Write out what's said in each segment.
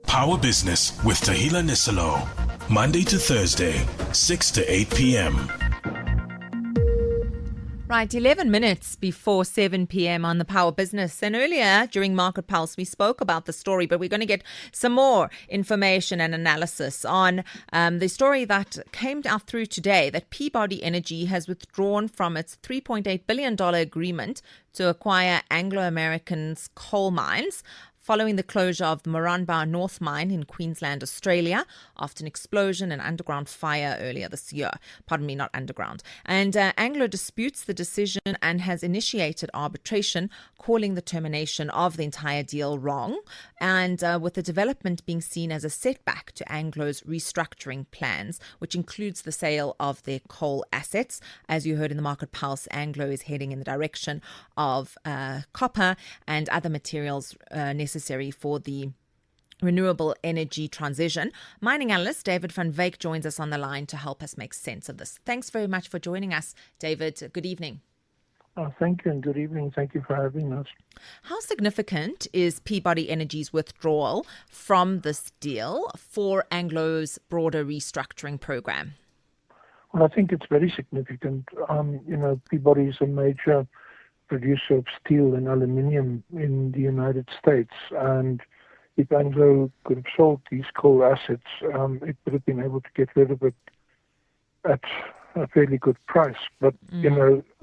Power Business with Tehillah Niselow. Monday to Thursday, 6 to 8 p.m. Right, 11 minutes before 7 p.m. on the Power Business. And earlier during Market Pulse, we spoke about the story, but we're going to get some more information and analysis on the story that came out through today, that Peabody Energy has withdrawn from its $3.8 billion agreement to acquire Anglo American's coal mines, following the closure of the Moranbah North Mine in Queensland, Australia, after an explosion and underground fire earlier this year. Pardon me, not underground. And Anglo disputes the decision and has initiated arbitration, calling the termination of the entire deal wrong, and with the development being seen as a setback to Anglo's restructuring plans, which includes the sale of their coal assets. As you heard in the Market Pulse, Anglo is heading in the direction of copper and other materials necessary for the renewable energy transition. Mining Analyst David van Wyk joins us on the line to help us make sense of this. Thanks very much for joining us, David. Good evening. Thank you and good evening. Thank you for having us. How significant is Peabody Energy's withdrawal from this deal for Anglo's broader restructuring program? Well, I think it's very significant. Peabody is a major producer of steel and aluminium in the United States, and if Anglo could have sold these coal assets, it would have been able to get rid of it at a fairly good price. But,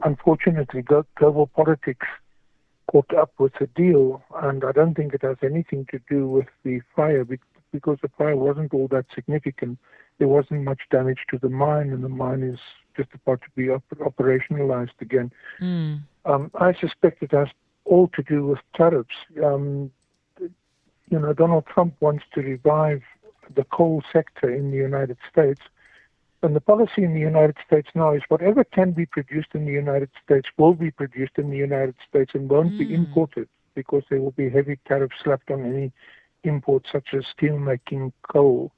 unfortunately, global politics caught up with the deal, and I don't think it has anything to do with the fire, because the fire wasn't all that significant. There wasn't much damage to the mine, and the mine is just about to be operationalized again. I suspect it has all to do with tariffs. Donald Trump wants to revive the coal sector in the United States. And the policy in the United States now is whatever can be produced in the United States will be produced in the United States and won't be imported, because there will be heavy tariffs slapped on any imports such as steel-making coal.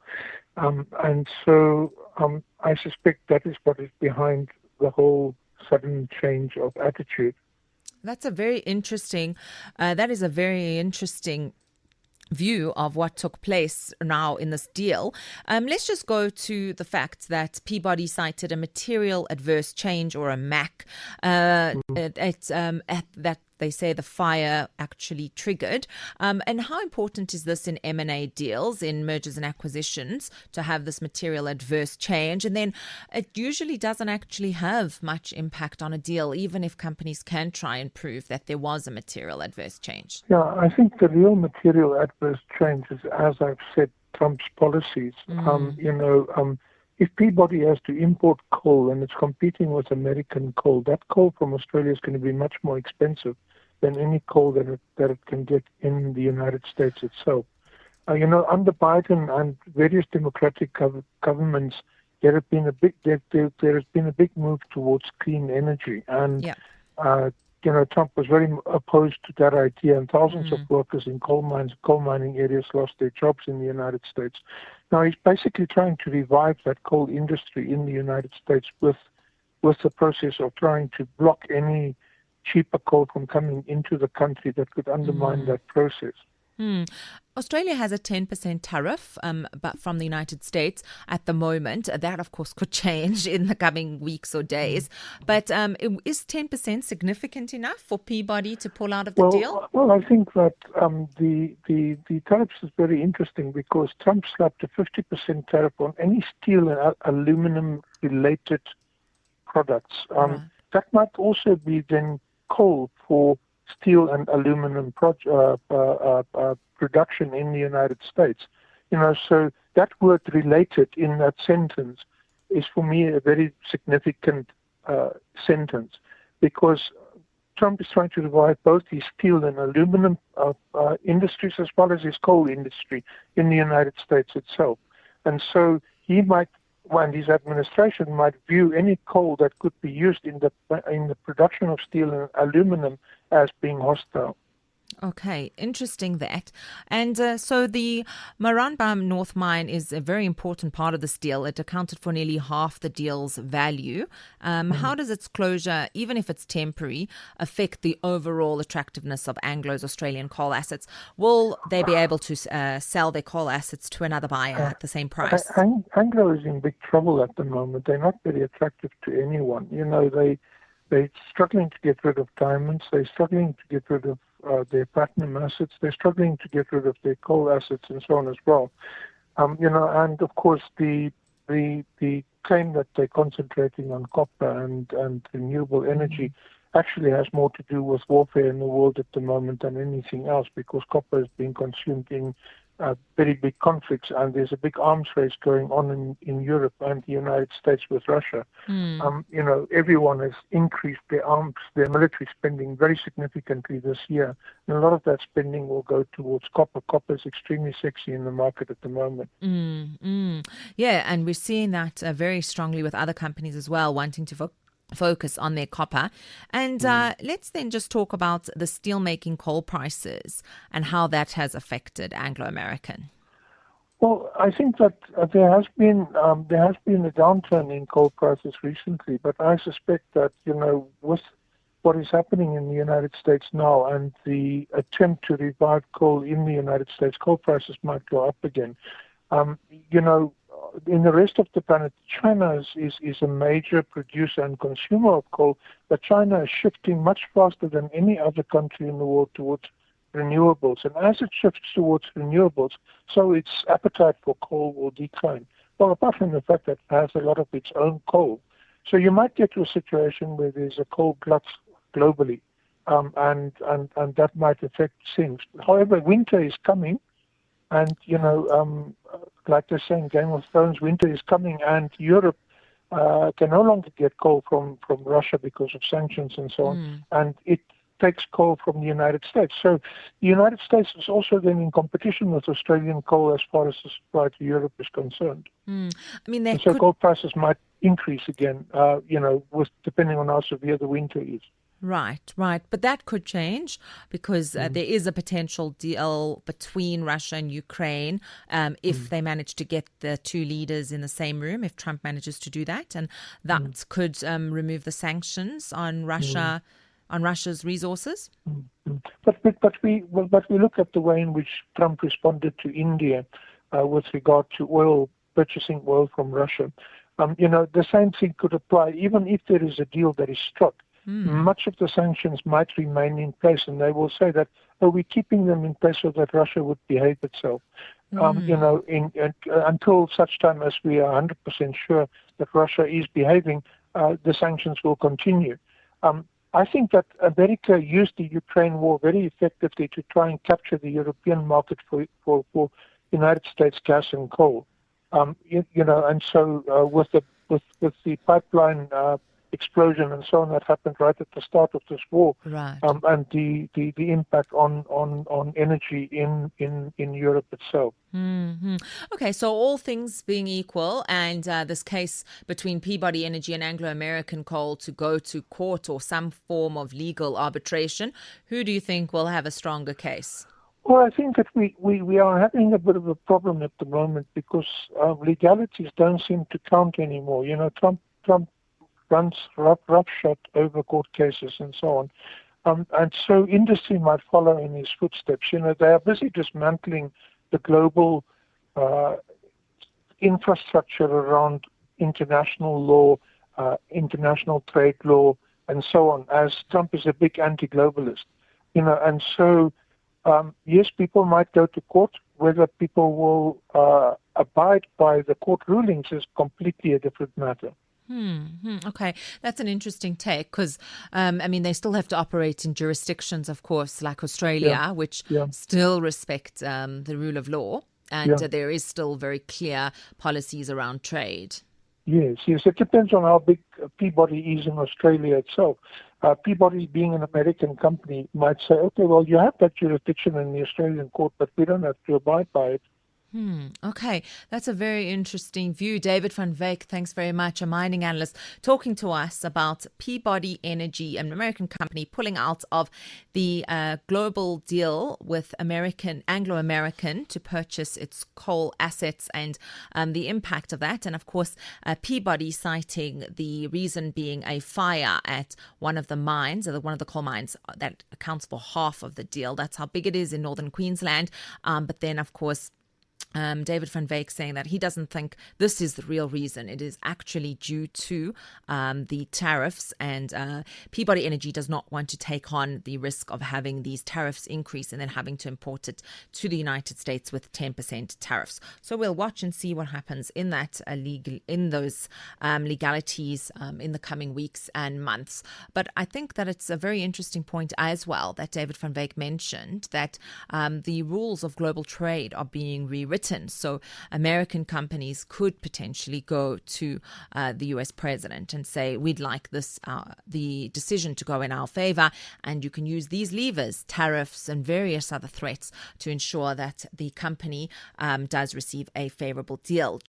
And so I suspect that is what is behind the whole sudden change of attitude. That is a very interesting view of what took place now in this deal. Let's just go to the fact that Peabody cited a material adverse change, or a MAC, that they say the fire actually triggered. And how important is this in M&A deals, in mergers and acquisitions, to have this material adverse change? And then it usually doesn't actually have much impact on a deal, even if companies can try and prove that there was a material adverse change. Yeah, I think the real material adverse change is, as I've said, Trump's policies. If Peabody has to import coal and it's competing with American coal, that coal from Australia is going to be much more expensive than any coal that it can get in the United States itself. Under Biden and various democratic governments, there has been a big move towards clean energy, and Trump was very opposed to that idea, and thousands of workers in coal mining areas lost their jobs in the United States. Now he's basically trying to revive that coal industry in the United States with the process of trying to block any cheaper coal from coming into the country that could undermine that process. Australia has a 10% tariff but from the United States at the moment. That, of course, could change in the coming weeks or days. But is 10% significant enough for Peabody to pull out of the deal? Well, I think that the tariffs is very interesting, because Trump slapped a 50% tariff on any steel and aluminum-related products. That might also be then coal for steel and aluminum production in the United States. So that word "related" in that sentence is, for me, a very significant sentence, because Trump is trying to revive both his steel and aluminum industries as well as his coal industry in the United States itself. And so he might, and his administration might view any coal that could be used in the production of steel and aluminum as being hostile. Okay, interesting that. And so the Moranbah North Mine is a very important part of this deal. It accounted for nearly half the deal's value. How does its closure, even if it's temporary, affect the overall attractiveness of Anglo's Australian coal assets? Will they be able to sell their coal assets to another buyer at the same price? Anglo is in big trouble at the moment. They're not very attractive to anyone. They're struggling to get rid of diamonds. They're struggling to get rid of their platinum assets. They're struggling to get rid of their coal assets and so on as well. And of course the claim that they're concentrating on copper and renewable energy actually has more to do with warfare in the world at the moment than anything else, because copper is being consumed in very big conflicts, and there's a big arms race going on in Europe and the United States with Russia. Everyone has increased their military spending very significantly this year, and a lot of that spending will go towards copper. Copper is extremely sexy in the market at the moment. Yeah, and we're seeing that very strongly with other companies as well, wanting to focus on their copper. And let's then just talk about the steelmaking coal prices and how that has affected Anglo American. Well, I think that there has been a downturn in coal prices recently, but I suspect that with what is happening in the United States now and the attempt to revive coal in the United States, coal prices might go up again. In the rest of the planet, China is a major producer and consumer of coal, but China is shifting much faster than any other country in the world towards renewables. And as it shifts towards renewables, so its appetite for coal will decline. Well, apart from the fact that it has a lot of its own coal. So you might get to a situation where there's a coal glut globally, and that might affect things. However, winter is coming. And, like they say in Game of Thrones, winter is coming, and Europe can no longer get coal from Russia because of sanctions and so on. And it takes coal from the United States. So the United States is also then in competition with Australian coal as far as the supply to Europe is concerned. So coal prices might increase again, depending on how severe the winter is. Right. But that could change because there is a potential deal between Russia and Ukraine if they manage to get the two leaders in the same room, if Trump manages to do that. And that could remove the sanctions on Russia, on Russia's resources. But we look at the way in which Trump responded to India with regard to purchasing oil from Russia. The same thing could apply even if there is a deal that is struck. Much of the sanctions might remain in place, and they will say that, we're keeping them in place so that Russia would behave itself. Until such time as we are 100% sure that Russia is behaving, the sanctions will continue. I think that America used the Ukraine war very effectively to try and capture the European market for United States gas and coal. And so with the pipeline explosion and so on that happened right at the start of this war, and the impact on energy in Europe itself. Okay, so all things being equal, and this case between Peabody Energy and Anglo American Coal to go to court or some form of legal arbitration, who do you think will have a stronger case? Well, I think that we are having a bit of a problem at the moment because legalities don't seem to count anymore. Trump runs roughshod over court cases and so on. And so industry might follow in his footsteps. They are busy dismantling the global infrastructure around international law, international trade law, and so on, as Trump is a big anti-globalist. And so, yes, people might go to court. Whether people will abide by the court rulings is completely a different matter. Okay, that's an interesting take because, they still have to operate in jurisdictions, of course, like Australia, which still respect the rule of law, and there is still very clear policies around trade. Yes. It depends on how big Peabody is in Australia itself. Peabody, being an American company, might say, okay, well, you have that jurisdiction in the Australian court, but we don't have to abide by it. Okay, that's a very interesting view. David van Wyk, thanks very much, a mining analyst, talking to us about Peabody Energy, an American company, pulling out of the global deal with Anglo American to purchase its coal assets and the impact of that. And of course, Peabody citing the reason being a fire at one of the mines, or one of the coal mines that accounts for half of the deal. That's how big it is in northern Queensland. But then, of course, David van Wyk saying that he doesn't think this is the real reason. It is actually due to the tariffs, and Peabody Energy does not want to take on the risk of having these tariffs increase and then having to import it to the United States with 10% tariffs. So we'll watch and see what happens in that those legalities in the coming weeks and months. But I think that it's a very interesting point as well that David van Wyk mentioned, that the rules of global trade are being rewritten. So American companies could potentially go to the US president and say, we'd like the decision to go in our favor, and you can use these levers, tariffs and various other threats, to ensure that the company does receive a favorable deal.